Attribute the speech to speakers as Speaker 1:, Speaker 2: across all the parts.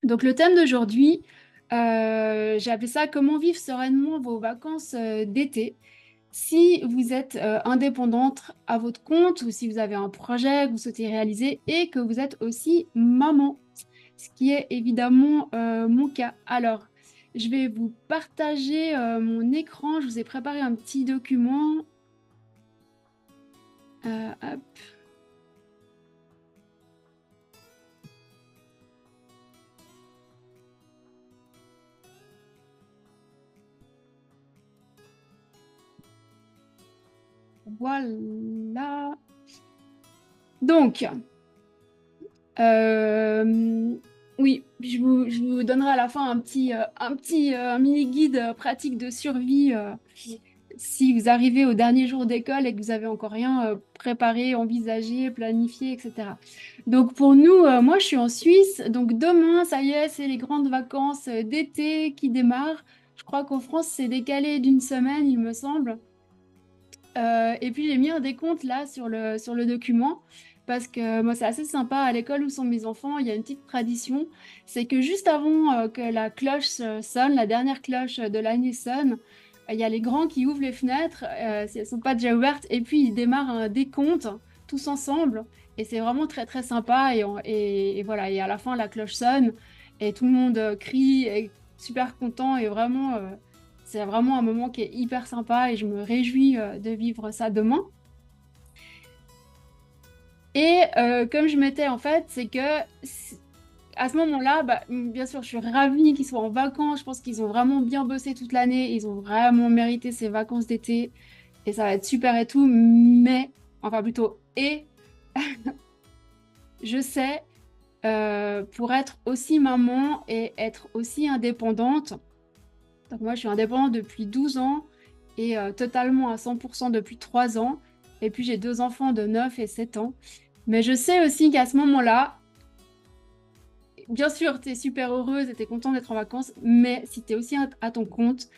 Speaker 1: Donc le thème d'aujourd'hui, j'ai appelé ça comment vivre sereinement vos vacances d'été. Si vous êtes indépendante à votre compte ou si vous avez un projet que vous souhaitez réaliser et que vous êtes aussi maman, ce qui est évidemment mon cas. Alors, je vais vous partager mon écran. Je vous ai préparé un petit document. Hop, voilà. Donc, oui, je vous donnerai à la fin un mini guide pratique de survie si vous arrivez au dernier jour d'école et que vous avez encore rien préparé, envisagé, planifié, etc. Donc pour nous, moi je suis en Suisse, donc demain, ça y est, c'est les grandes vacances d'été qui démarrent. Je crois qu'en France, c'est décalé d'une semaine, il me semble. Et puis j'ai mis un décompte là sur le document parce que moi c'est assez sympa à l'école où sont mes enfants, il y a une petite tradition, c'est que juste avant que la cloche sonne, la dernière cloche de l'année sonne, il y a les grands qui ouvrent les fenêtres si elles sont pas déjà ouvertes et puis ils démarrent un décompte tous ensemble et c'est vraiment très très sympa et voilà, et à la fin la cloche sonne et tout le monde crie et est super content et vraiment c'est vraiment un moment qui est hyper sympa et je me réjouis de vivre ça demain. Et comme je m'étais en fait, c'est que à ce moment-là, bah, bien sûr, je suis ravie qu'ils soient en vacances. Je pense qu'ils ont vraiment bien bossé toute l'année. Ils ont vraiment mérité ces vacances d'été et ça va être super et tout. Mais, enfin plutôt, et je sais, pour être aussi maman et être aussi indépendante, donc moi je suis indépendante depuis 12 ans et totalement à 100% depuis 3 ans. Et puis j'ai deux enfants de 9 et 7 ans. Mais je sais aussi qu'à ce moment-là, bien sûr, tu es super heureuse et tu es contente d'être en vacances, mais si tu es aussi à ton compte,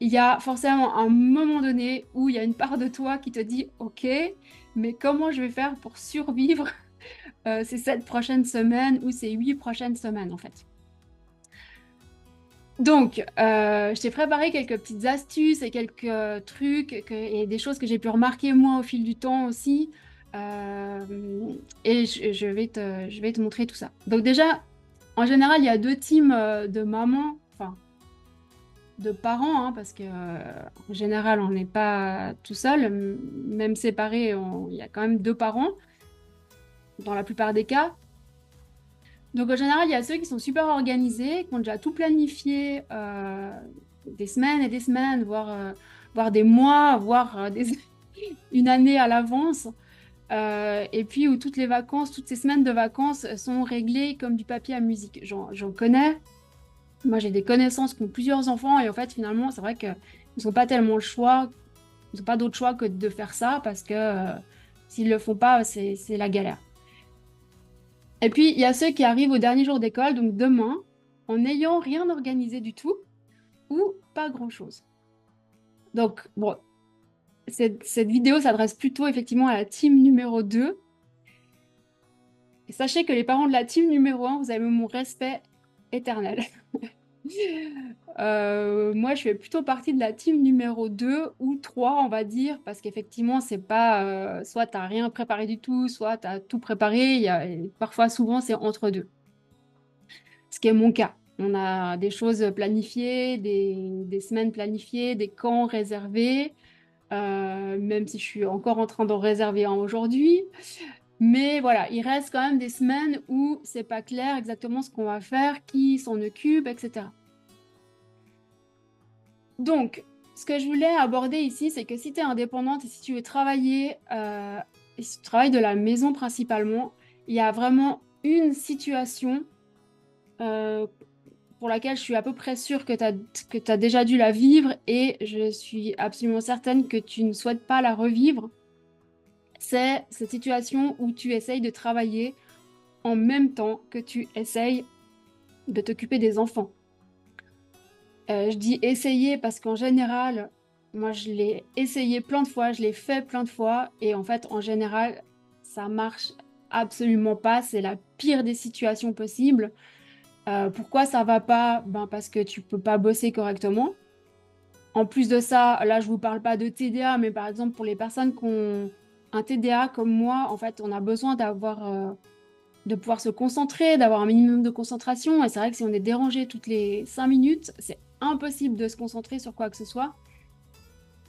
Speaker 1: il y a forcément un moment donné où il y a une part de toi qui te dit, OK, mais comment je vais faire pour survivre ces 7 prochaines semaines ou ces 8 prochaines semaines en fait. Donc, je t'ai préparé quelques petites astuces et quelques trucs et des choses que j'ai pu remarquer moi au fil du temps aussi. Et je vais te montrer tout ça. Donc déjà, en général, il y a deux teams de mamans, enfin de parents, hein, parce que en général, on n'est pas tout seul, même séparés, il y a quand même deux parents dans la plupart des cas. Donc en général, il y a ceux qui sont super organisés, qui ont déjà tout planifié des semaines et des semaines, voire des mois, voire une année à l'avance. Et puis où toutes les vacances, toutes ces semaines de vacances sont réglées comme du papier à musique. J'en connais. Moi, j'ai des connaissances qui ont plusieurs enfants et en fait, finalement, c'est vrai qu'ils n'ont pas tellement le choix, ils n'ont pas d'autre choix que de faire ça parce que s'ils le font pas, c'est la galère. Et puis, il y a ceux qui arrivent au dernier jour d'école, donc demain, en n'ayant rien organisé du tout ou pas grand-chose. Donc, bon, cette vidéo s'adresse plutôt effectivement à la team numéro 2. Et sachez que les parents de la team numéro 1, vous avez mon respect éternel. Moi, je fais plutôt partie de la team numéro 2 ou 3, on va dire, parce qu'effectivement, c'est pas soit tu n'as rien préparé du tout, soit tu as tout préparé. Parfois, souvent, c'est entre deux. Ce qui est mon cas. On a des choses planifiées, des semaines planifiées, des camps réservés, même si je suis encore en train d'en réserver un aujourd'hui. Mais voilà, il reste quand même des semaines où c'est pas clair exactement ce qu'on va faire, qui s'en occupe, etc. Donc, ce que je voulais aborder ici, c'est que si tu es indépendante et si tu veux travailler, et si tu travailles de la maison principalement, il y a vraiment une situation euh, pour laquelle je suis à peu près sûre que tu as déjà dû la vivre et je suis absolument certaine que tu ne souhaites pas la revivre. C'est cette situation où tu essayes de travailler en même temps que tu essayes de t'occuper des enfants. Je dis essayer parce qu'en général, moi je l'ai essayé plein de fois, je l'ai fait plein de fois et en fait en général ça marche absolument pas, c'est la pire des situations possibles. Pourquoi ça va pas? Ben, parce que tu peux pas bosser correctement. En plus de ça, là, je vous parle pas de TDA, mais par exemple, pour les personnes qui ont un TDA comme moi, en fait, on a besoin de pouvoir se concentrer, d'avoir un minimum de concentration. Et c'est vrai que si on est dérangé toutes les 5 minutes, c'est impossible de se concentrer sur quoi que ce soit.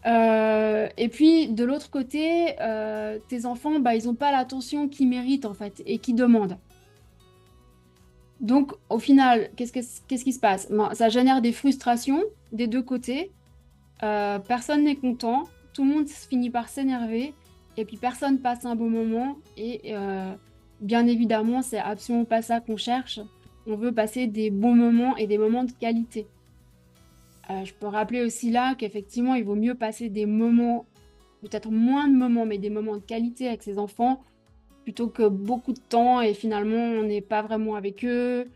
Speaker 1: Et puis, de l'autre côté, tes enfants, bah, ils n'ont pas l'attention qu'ils méritent, en fait, et qu'ils demandent. Donc, au final, qu'est-ce qui se passe? Ben, ça génère des frustrations des deux côtés. Personne n'est content, tout le monde finit par s'énerver, et puis personne passe un bon moment. Et bien évidemment, c'est absolument pas ça qu'on cherche. On veut passer des bons moments et des moments de qualité. Je peux rappeler aussi là qu'effectivement, il vaut mieux passer des moments, peut-être moins de moments, mais des moments de qualité avec ses enfants, plutôt que beaucoup de temps et finalement, on n'est pas vraiment avec eux.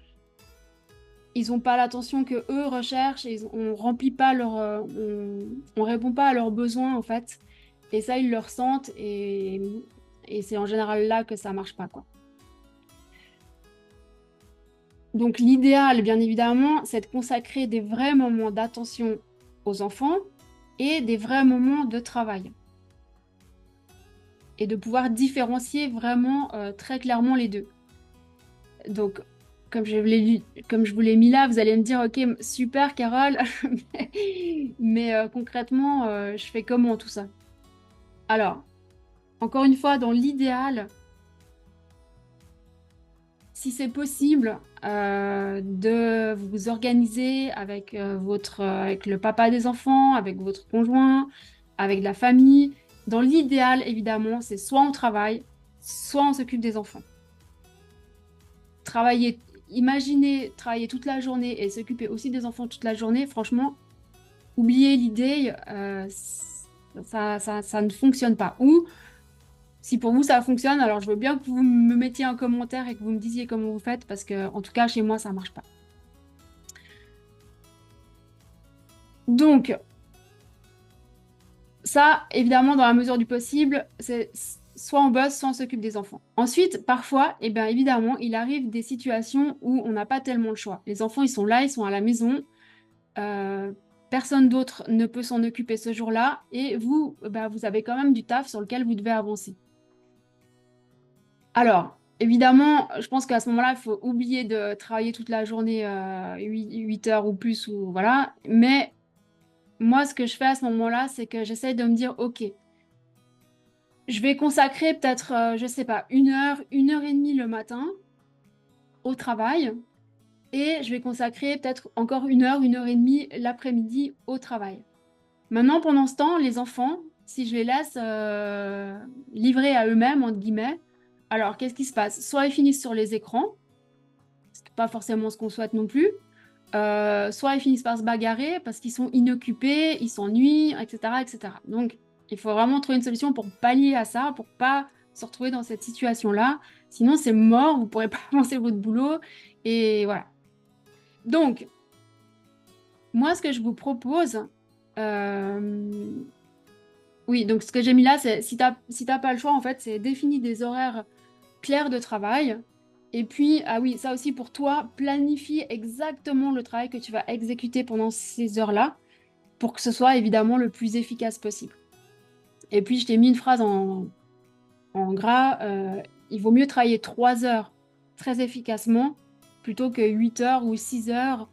Speaker 1: Ils n'ont pas l'attention que eux recherchent et on remplit pas on répond pas à leurs besoins en fait. Et ça, ils le ressentent et c'est en général là que ça marche pas, quoi. Donc l'idéal, bien évidemment, c'est de consacrer des vrais moments d'attention aux enfants et des vrais moments de travail. Et de pouvoir différencier vraiment très clairement les deux. Donc, comme je vous l'ai mis là, vous allez me dire, ok, super Carole, mais concrètement, je fais comment tout ça? Alors, encore une fois, dans l'idéal, si c'est possible, de vous organiser avec avec le papa des enfants, avec votre conjoint, avec la famille. Dans l'idéal, évidemment, c'est soit on travaille, soit on s'occupe des enfants. Travailler, imaginez travailler toute la journée et s'occuper aussi des enfants toute la journée, franchement, oubliez l'idée, ça ne fonctionne pas. Ou si pour vous ça fonctionne, alors je veux bien que vous me mettiez un commentaire et que vous me disiez comment vous faites, parce que en tout cas chez moi ça marche pas. Donc ça, évidemment, dans la mesure du possible, c'est soit on bosse, soit on s'occupe des enfants. Ensuite, parfois, eh bien évidemment, il arrive des situations où on n'a pas tellement le choix. Les enfants, ils sont là, ils sont à la maison. Euh, Personne d'autre ne peut s'en occuper ce jour-là et vous, bah, vous avez quand même du taf sur lequel vous devez avancer. Alors, évidemment, je pense qu'à ce moment-là, il faut oublier de travailler toute la journée, 8 heures ou plus, ou voilà. Mais moi, ce que je fais à ce moment-là, c'est que j'essaye de me dire, OK, je vais consacrer peut-être, je sais pas, 1 heure et demie le matin au travail et je vais consacrer peut-être encore 1 heure et demie l'après-midi au travail. Maintenant, pendant ce temps, les enfants, si je les laisse livrer à eux-mêmes, entre guillemets, alors qu'est-ce qui se passe? Soit ils finissent sur les écrans, c'est pas forcément ce qu'on souhaite non plus, soit ils finissent par se bagarrer parce qu'ils sont inoccupés, ils s'ennuient, etc., etc. Donc, il faut vraiment trouver une solution pour pallier à ça, pour pas se retrouver dans cette situation-là. Sinon, c'est mort, vous ne pourrez pas avancer votre boulot. Et voilà. Donc, moi, ce que je vous propose, euh, oui, donc ce que j'ai mis là, c'est si t'as pas le choix, en fait, c'est définir des horaires clairs de travail. Et puis, ah oui, ça aussi pour toi, planifie exactement le travail que tu vas exécuter pendant ces heures-là pour que ce soit évidemment le plus efficace possible. Et puis, je t'ai mis une phrase en gras, il vaut mieux travailler 3 heures très efficacement plutôt que 8 heures ou 6 heures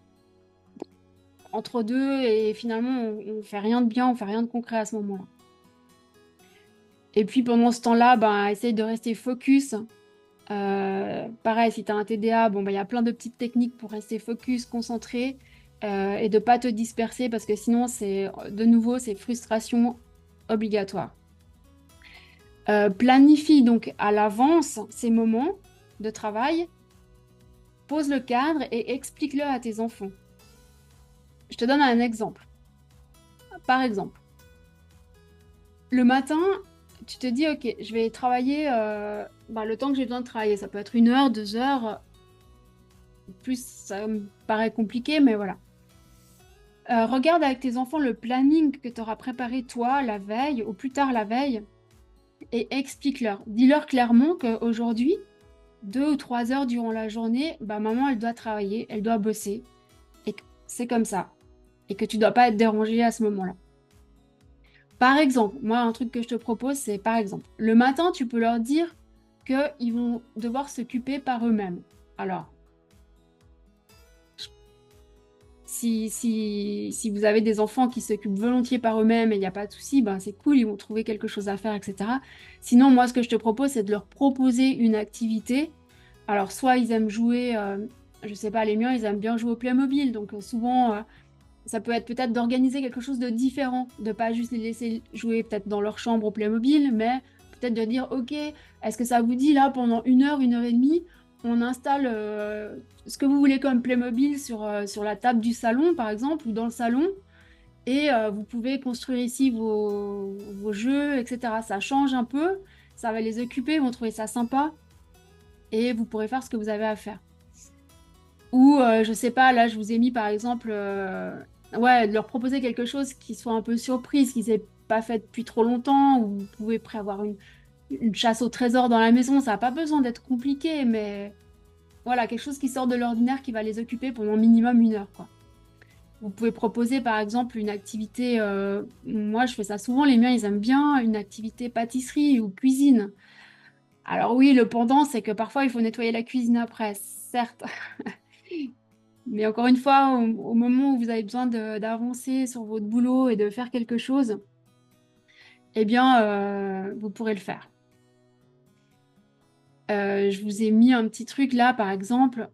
Speaker 1: entre deux et finalement, on fait rien de bien, on fait rien de concret à ce moment-là. Et puis, pendant ce temps-là, ben, essaye de rester focus. Pareil, si tu as un TDA, bon, ben, il y a plein de petites techniques pour rester focus, concentré et de pas te disperser parce que sinon, c'est de nouveau, c'est frustration obligatoire. Planifie donc à l'avance ces moments de travail, pose le cadre et explique-le à tes enfants. Je te donne un exemple. Par exemple, le matin, tu te dis, ok, je vais travailler ben, le temps que j'ai besoin de travailler. Ça peut être 1 heure, 2 heures. Plus, ça me paraît compliqué, mais voilà. Regarde avec tes enfants le planning que tu auras préparé toi la veille, ou plus tard la veille, et explique-leur. Dis-leur clairement qu'aujourd'hui, 2 ou 3 heures durant la journée, bah, maman, elle doit travailler, elle doit bosser. Et que c'est comme ça. Et que tu dois pas être dérangé à ce moment-là. Par exemple, moi, un truc que je te propose, c'est par exemple, le matin, tu peux leur dire qu'ils vont devoir s'occuper par eux-mêmes. Alors, si vous avez des enfants qui s'occupent volontiers par eux-mêmes et il n'y a pas de souci, ben c'est cool, ils vont trouver quelque chose à faire, etc. Sinon, moi, ce que je te propose, c'est de leur proposer une activité. Alors, soit ils aiment jouer, je sais pas, les miens, ils aiment bien jouer au Playmobil. Donc, souvent, ça peut être peut-être d'organiser quelque chose de différent, de pas juste les laisser jouer peut-être dans leur chambre au Playmobil, mais peut-être de dire, OK, est-ce que ça vous dit là, pendant 1 heure et demie, on installe ce que vous voulez comme Playmobil sur la table du salon, par exemple, ou dans le salon, et vous pouvez construire ici vos jeux, etc. Ça change un peu, ça va les occuper, ils vont trouver ça sympa, et vous pourrez faire ce que vous avez à faire. Ou, je sais pas, là, je vous ai mis par exemple, ouais, de leur proposer quelque chose qui soit un peu surprise, qu'ils n'aient pas fait depuis trop longtemps, ou vous pouvez prévoir une chasse au trésor dans la maison, ça n'a pas besoin d'être compliqué, mais voilà, quelque chose qui sort de l'ordinaire qui va les occuper pendant minimum 1 heure, quoi. Vous pouvez proposer par exemple une activité, moi je fais ça souvent, les miens ils aiment bien, une activité pâtisserie ou cuisine. Alors oui, le pendant, c'est que parfois il faut nettoyer la cuisine après, certes. Mais encore une fois, au moment où vous avez besoin d'avancer sur votre boulot et de faire quelque chose, eh bien, vous pourrez le faire. Je vous ai mis un petit truc là, par exemple,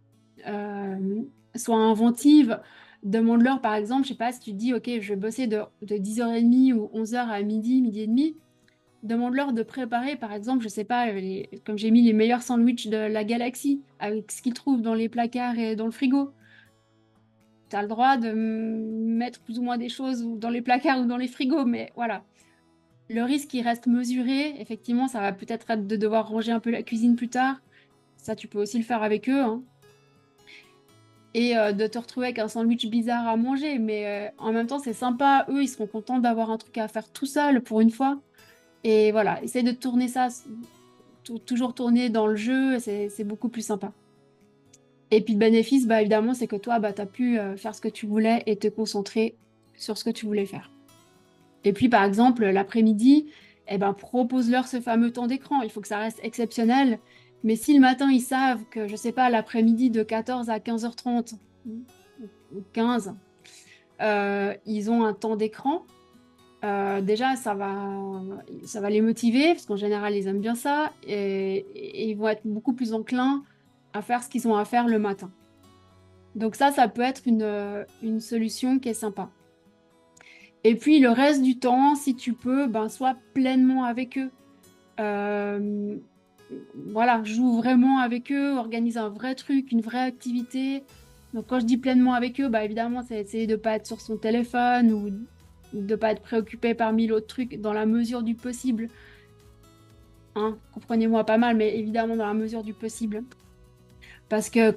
Speaker 1: euh, sois inventive. Demande-leur, par exemple, je sais pas, si tu te dis, OK, je vais bosser de 10h30 ou 11h à midi, midi et demi, demande-leur de préparer, par exemple, je sais pas, comme j'ai mis les meilleurs sandwichs de la galaxie, avec ce qu'ils trouvent dans les placards et dans le frigo. Tu as le droit de mettre plus ou moins des choses dans les placards ou dans les frigos, mais voilà. Le risque, il reste mesuré. Effectivement, ça va peut-être être de devoir ranger un peu la cuisine plus tard. Ça, tu peux aussi le faire avec eux, hein. Et de te retrouver avec un sandwich bizarre à manger. Mais en même temps, c'est sympa. Eux, ils seront contents d'avoir un truc à faire tout seul pour une fois. Et voilà, essaye de tourner ça, toujours tourner dans le jeu. C'est beaucoup plus sympa. Et puis le bénéfice, bah, évidemment, c'est que toi, bah, tu as pu faire ce que tu voulais et te concentrer sur ce que tu voulais faire. Et puis, par exemple, l'après-midi, eh ben, propose-leur ce fameux temps d'écran. Il faut que ça reste exceptionnel. Mais si le matin, ils savent que, je sais pas, l'après-midi de 14 à 15h30 ou 15, ils ont un temps d'écran, déjà, ça va les motiver, parce qu'en général, ils aiment bien ça, et ils vont être beaucoup plus enclins à faire ce qu'ils ont à faire le matin. Donc ça peut être une solution qui est sympa. Et puis le reste du temps, si tu peux, ben, sois pleinement avec eux. Euh, voilà, joue vraiment avec eux, organise un vrai truc, une vraie activité. Donc quand je dis pleinement avec eux, bah, évidemment, c'est essayer de ne pas être sur son téléphone ou de ne pas être préoccupé par 1000 autres trucs dans la mesure du possible. Hein, comprenez-moi pas mal, mais évidemment dans la mesure du possible. Parce que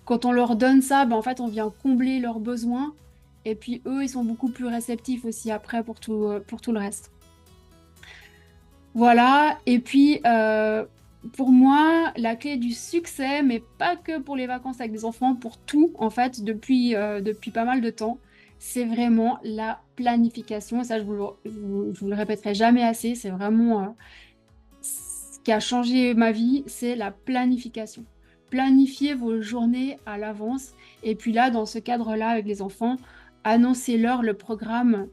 Speaker 1: quand on leur donne ça, ben, en fait, on vient combler leurs besoins. Et puis eux, ils sont beaucoup plus réceptifs aussi après pour tout le reste. Voilà. Et puis, pour moi, la clé du succès, mais pas que pour les vacances avec des enfants, pour tout, en fait, depuis pas mal de temps, c'est vraiment la planification. Et ça, je vous le répéterai jamais assez. C'est vraiment ce qui a changé ma vie, c'est la planification. Planifiez vos journées à l'avance. Et puis là, dans ce cadre-là, avec les enfants, annoncez-leur le programme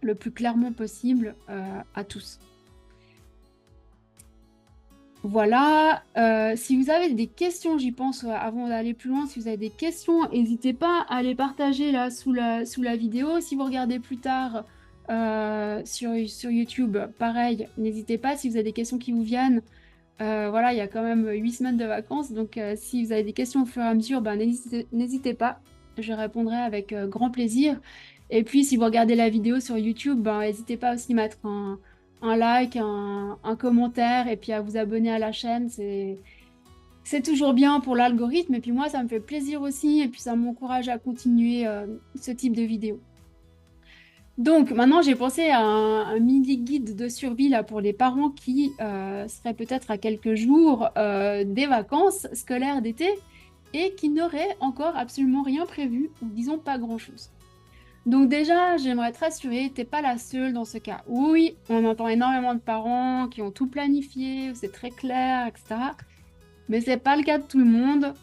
Speaker 1: le plus clairement possible à tous. Voilà, si vous avez des questions, j'y pense avant d'aller plus loin, si vous avez des questions, n'hésitez pas à les partager là sous la vidéo. Si vous regardez plus tard sur YouTube, pareil, n'hésitez pas si vous avez des questions qui vous viennent. Voilà, il y a quand même 8 semaines de vacances, donc si vous avez des questions au fur et à mesure, ben, n'hésitez pas, je répondrai avec grand plaisir. Et puis si vous regardez la vidéo sur YouTube, ben, n'hésitez pas aussi à mettre un like, un commentaire et puis à vous abonner à la chaîne. C'est toujours bien pour l'algorithme et puis moi ça me fait plaisir aussi et puis ça m'encourage à continuer ce type de vidéo. Donc maintenant, j'ai pensé à un mini guide de survie là, pour les parents qui seraient peut-être à quelques jours des vacances scolaires d'été et qui n'auraient encore absolument rien prévu, ou disons pas grand-chose. Donc déjà, j'aimerais te rassurer, t'es pas la seule dans ce cas. Oui, on entend énormément de parents qui ont tout planifié, c'est très clair, etc. Mais c'est pas le cas de tout le monde.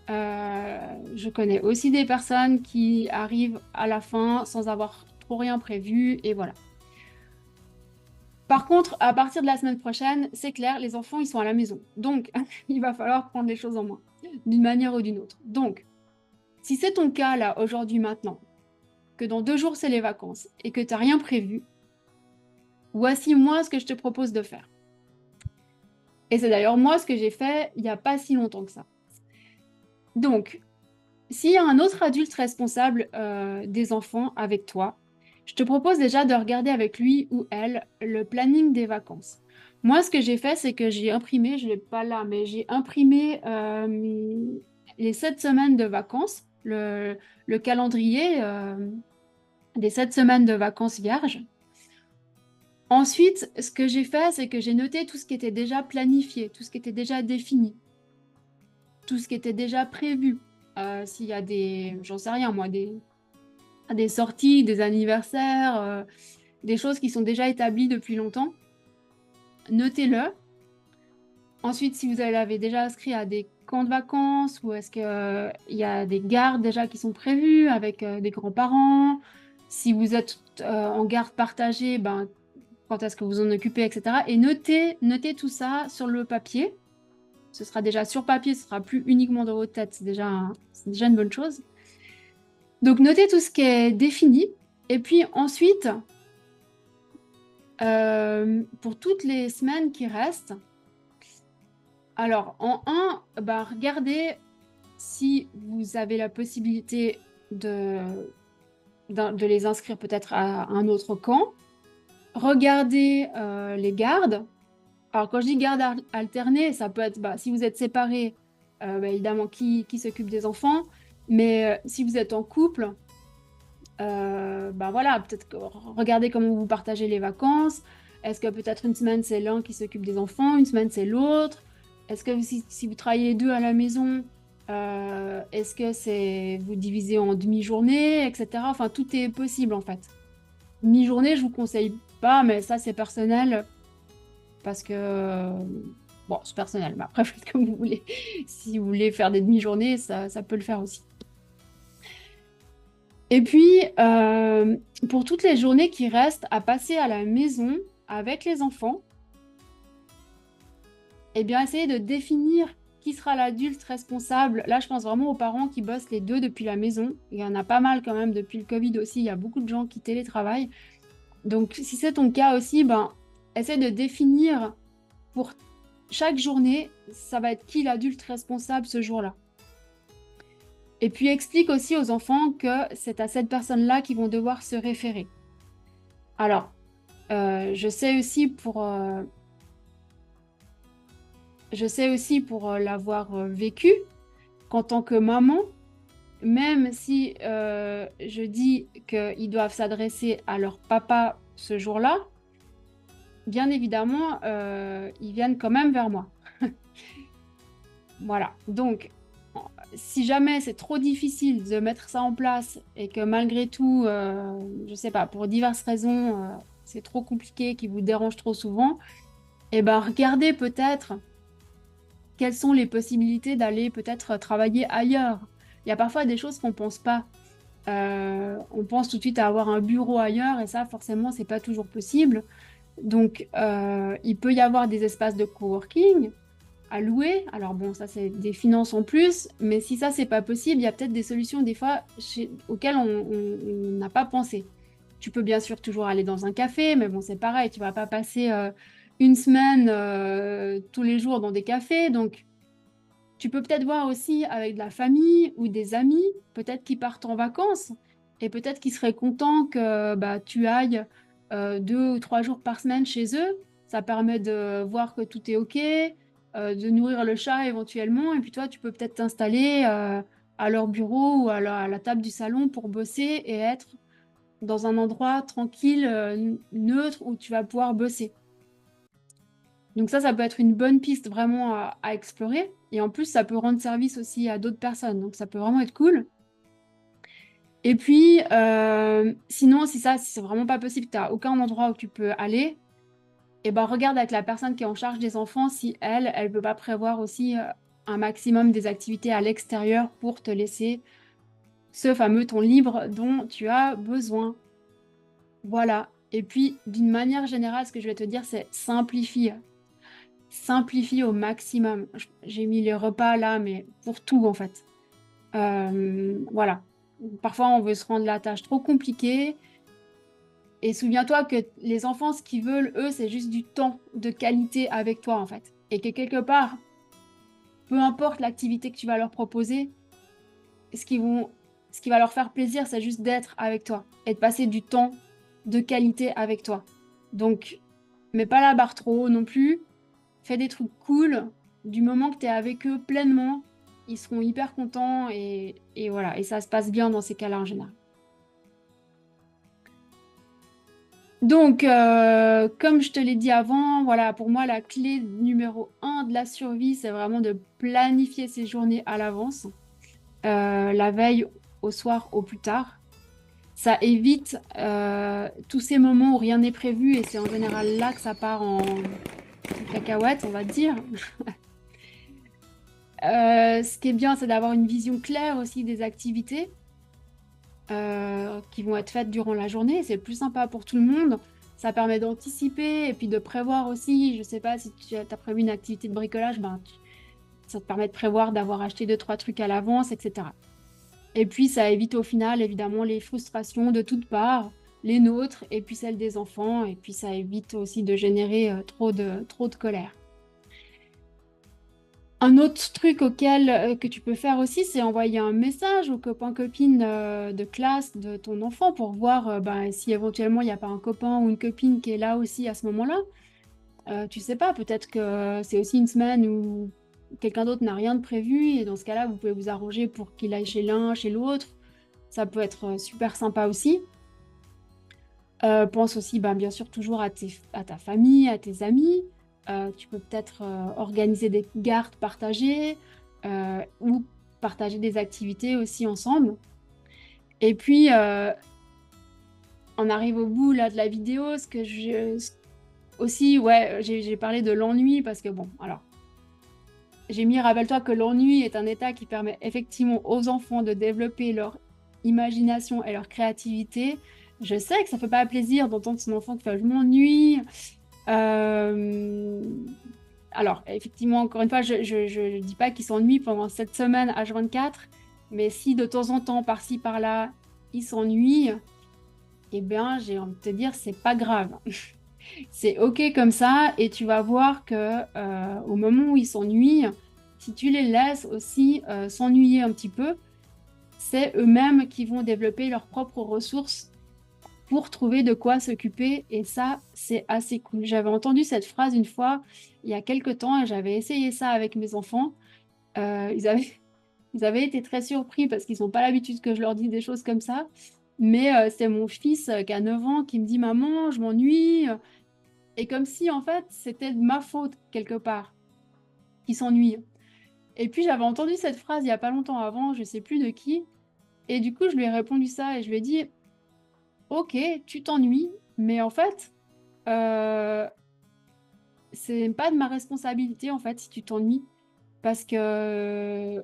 Speaker 1: Je connais aussi des personnes qui arrivent à la fin sans avoir trop rien prévu et voilà. Par contre, à partir de la semaine prochaine, c'est clair, les enfants, ils sont à la maison. Donc, il va falloir prendre les choses en main, d'une manière ou d'une autre. Donc, si c'est ton cas là, aujourd'hui, maintenant, que dans 2 jours, c'est les vacances et que tu n'as rien prévu, voici moi ce que je te propose de faire. Et c'est d'ailleurs moi ce que j'ai fait il n'y a pas si longtemps que ça. Donc, s'il y a un autre adulte responsable des enfants avec toi, je te propose déjà de regarder avec lui ou elle le planning des vacances. Moi, ce que j'ai fait, c'est que j'ai imprimé, je ne l'ai pas là, mais j'ai imprimé les 7 semaines de vacances, le calendrier des 7 semaines de vacances vierges. Ensuite, ce que j'ai fait, c'est que j'ai noté tout ce qui était déjà planifié, tout ce qui était déjà défini, tout ce qui était déjà prévu. S'il y a des, j'en sais rien moi, des sorties, des anniversaires, des choses qui sont déjà établies depuis longtemps, notez-le. Ensuite, si vous l'avez déjà inscrit à des camps de vacances ou est-ce qu'il y a des gardes déjà qui sont prévues avec des grands-parents, si vous êtes en garde partagée, ben, quand est-ce que vous en occupez, etc. Et notez tout ça sur le papier. Ce sera déjà sur papier, ce sera plus uniquement dans votre tête. C'est déjà une bonne chose. Donc, notez tout ce qui est défini. Et puis ensuite, pour toutes les semaines qui restent, alors en un, bah, regardez si vous avez la possibilité de les inscrire peut-être à un autre camp. Regardez les gardes. Alors, quand je dis garde alternée, ça peut être, bah, si vous êtes séparés, bah, évidemment, qui s'occupe des enfants. Mais si vous êtes en couple, bah voilà, peut-être regardez comment vous partagez les vacances. Est-ce que peut-être une semaine, c'est l'un qui s'occupe des enfants, une semaine, c'est l'autre? Est-ce que si vous travaillez les deux à la maison, est-ce que c'est vous divisez en demi-journée, etc. Enfin, tout est possible, en fait. Mi-journée, je vous conseille pas, mais ça, c'est personnel. Parce que, bon, c'est personnel, mais après, faites comme vous voulez. Si vous voulez faire des demi-journées, ça peut le faire aussi. Et puis, pour toutes les journées qui restent à passer à la maison avec les enfants, eh bien, essayez de définir qui sera l'adulte responsable. Là, je pense vraiment aux parents qui bossent les deux depuis la maison. Il y en a pas mal quand même depuis le Covid aussi. Il y a beaucoup de gens qui télétravaillent. Donc, si c'est ton cas aussi, ben, essaie de définir pour chaque journée, ça va être qui l'adulte responsable ce jour-là. Et puis explique aussi aux enfants que c'est à cette personne-là qu'ils vont devoir se référer. Alors, je sais aussi pour l'avoir vécu qu'en tant que maman, même si je dis qu'ils doivent s'adresser à leur papa ce jour-là, bien évidemment, ils viennent quand même vers moi. Voilà. Donc, si jamais c'est trop difficile de mettre ça en place et que malgré tout, je sais pas, pour diverses raisons, c'est trop compliqué, qui vous dérange trop souvent, eh ben regardez peut-être quelles sont les possibilités d'aller peut-être travailler ailleurs. Il y a parfois des choses qu'on pense pas. On pense tout de suite à avoir un bureau ailleurs et ça, forcément, c'est pas toujours possible. Donc, il peut y avoir des espaces de coworking à louer. Alors bon, ça c'est des finances en plus, mais si ça c'est pas possible, il y a peut-être des solutions des fois auxquelles on n'a pas pensé. Tu peux bien sûr toujours aller dans un café, mais bon c'est pareil, tu vas pas passer une semaine tous les jours dans des cafés, donc tu peux peut-être voir aussi avec de la famille ou des amis, peut-être qui partent en vacances et peut-être qu'ils seraient contents que bah, tu ailles 2 ou 3 jours par semaine chez eux. Ça permet de voir que tout est OK, de nourrir le chat éventuellement. Et puis toi, tu peux peut-être t'installer à leur bureau ou à la table du salon pour bosser et être dans un endroit tranquille, neutre, où tu vas pouvoir bosser. Donc ça peut être une bonne piste vraiment à explorer. Et en plus, ça peut rendre service aussi à d'autres personnes. Donc ça peut vraiment être cool. Et puis, sinon, si c'est vraiment pas possible, tu n'as aucun endroit où tu peux aller, et ben regarde avec la personne qui est en charge des enfants si elle peut pas prévoir aussi un maximum des activités à l'extérieur pour te laisser ce fameux temps libre dont tu as besoin. Voilà. Et puis, d'une manière générale, ce que je vais te dire, c'est simplifie. Simplifie au maximum. J'ai mis les repas là, mais pour tout en fait. Voilà. Parfois, on veut se rendre la tâche trop compliquée. Et souviens-toi que les enfants, ce qu'ils veulent, eux, c'est juste du temps de qualité avec toi, en fait. Et que quelque part, peu importe l'activité que tu vas leur proposer, ce qui vont, ce qui va leur faire plaisir, c'est juste d'être avec toi et de passer du temps de qualité avec toi. Donc, mets pas la barre trop haut non plus. Fais des trucs cool. Du moment que tu es avec eux pleinement, ils seront hyper contents et voilà. Et ça se passe bien dans ces cas-là en général. Donc, comme je te l'ai dit avant, voilà, pour moi, la clé numéro un de la survie, c'est vraiment de planifier ses journées à l'avance, la veille, au soir, au plus tard. Ça évite tous ces moments où rien n'est prévu et c'est en général là que ça part en cacahuète, on va dire. Ce qui est bien, c'est d'avoir une vision claire aussi des activités qui vont être faites durant la journée. C'est plus sympa pour tout le monde. Ça permet d'anticiper et puis de prévoir aussi. Je sais pas si tu as prévu une activité de bricolage, ça te permet de prévoir d'avoir acheté deux, trois trucs à l'avance, etc. Et puis ça évite au final évidemment les frustrations de toutes parts, les nôtres et puis celles des enfants. Et puis ça évite aussi de générer trop de colère. Un autre truc que tu peux faire aussi, c'est envoyer un message aux copains, copines de classe de ton enfant pour voir si éventuellement il n'y a pas un copain ou une copine qui est là aussi à ce moment-là. Tu sais pas, peut-être que c'est aussi une semaine où quelqu'un d'autre n'a rien de prévu et dans ce cas-là, vous pouvez vous arranger pour qu'il aille chez l'un, chez l'autre. Ça peut être super sympa aussi. Pense aussi, bien sûr, toujours à ta famille, à tes amis. Tu peux peut-être organiser des gardes partagées ou partager des activités aussi ensemble. Et puis, on arrive au bout là, de la vidéo. Aussi, ouais, j'ai parlé de l'ennui parce que bon, alors, j'ai mis, rappelle-toi que l'ennui est un état qui permet effectivement aux enfants de développer leur imagination et leur créativité. Je sais que ça fait pas plaisir d'entendre son enfant qui fait «je m'ennuie». Euh, Alors, effectivement, encore une fois, je dis pas qu'il s'ennuie pendant cette semaine H24, mais si de temps en temps, par-ci, par-là, il s'ennuie, eh bien, j'ai envie de te dire, c'est pas grave. C'est OK comme ça, et tu vas voir que au moment où ils s'ennuient, si tu les laisses aussi s'ennuyer un petit peu, c'est eux-mêmes qui vont développer leurs propres ressources pour trouver de quoi s'occuper. Et ça, c'est assez cool. J'avais entendu cette phrase une fois, il y a quelque temps, et j'avais essayé ça avec mes enfants. Ils avaient, ils avaient été très surpris parce qu'ils n'ont pas l'habitude que je leur dise des choses comme ça. Mais c'est mon fils qui a 9 ans qui me dit, «Maman, je m'ennuie.» Et comme si, en fait, c'était de ma faute, quelque part, qu'il s'ennuie. Et puis, j'avais entendu cette phrase il n'y a pas longtemps avant, je sais plus de qui. Et du coup, je lui ai répondu ça et je lui ai dit, «Ok, tu t'ennuies, mais en fait, euh, c'est pas de ma responsabilité, en fait, si tu t'ennuies. Parce que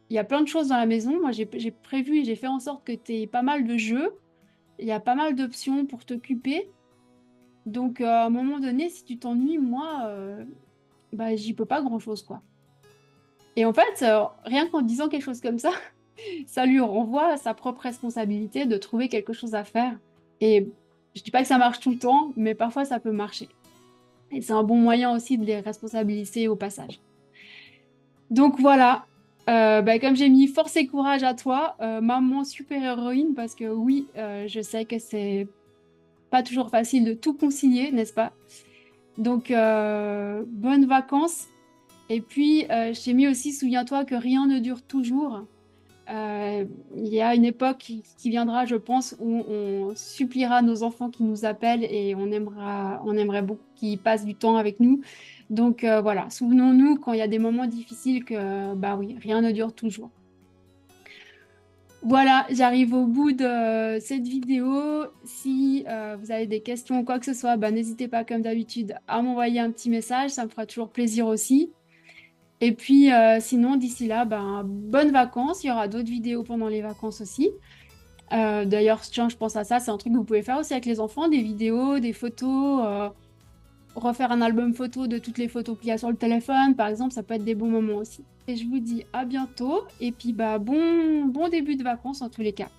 Speaker 1: il y a plein de choses dans la maison. Moi, j'ai prévu et j'ai fait en sorte que tu aies pas mal de jeux. Il y a pas mal d'options pour t'occuper. Donc, à un moment donné, si tu t'ennuies, moi, j'y peux pas grand-chose, quoi.» Et en fait, rien qu'en disant quelque chose comme ça, ça lui renvoie à sa propre responsabilité de trouver quelque chose à faire. Et je dis pas que ça marche tout le temps, mais parfois ça peut marcher. Et c'est un bon moyen aussi de les responsabiliser au passage. Donc voilà. Comme j'ai mis force et courage à toi, maman super-héroïne, parce que oui, je sais que c'est pas toujours facile de tout concilier, n'est-ce pas? Donc, bonnes vacances. Et puis, je t'ai mis aussi, souviens-toi que rien ne dure toujours. Il il y a une époque qui viendra, je pense, où on suppliera nos enfants qui nous appellent et on aimerait beaucoup qu'ils passent du temps avec nous. Donc voilà, souvenons-nous quand il y a des moments difficiles que, bah oui, rien ne dure toujours. Voilà, j'arrive au bout de cette vidéo. Si vous avez des questions ou quoi que ce soit, bah, n'hésitez pas comme d'habitude à m'envoyer un petit message, ça me fera toujours plaisir aussi. Et puis sinon, d'ici là, ben, bonnes vacances. Il y aura d'autres vidéos pendant les vacances aussi. D'ailleurs, tiens, je pense à ça, c'est un truc que vous pouvez faire aussi avec les enfants, des vidéos, des photos, refaire un album photo de toutes les photos qu'il y a sur le téléphone, par exemple, ça peut être des bons moments aussi. Et je vous dis à bientôt, et puis bah bon début de vacances en tous les cas.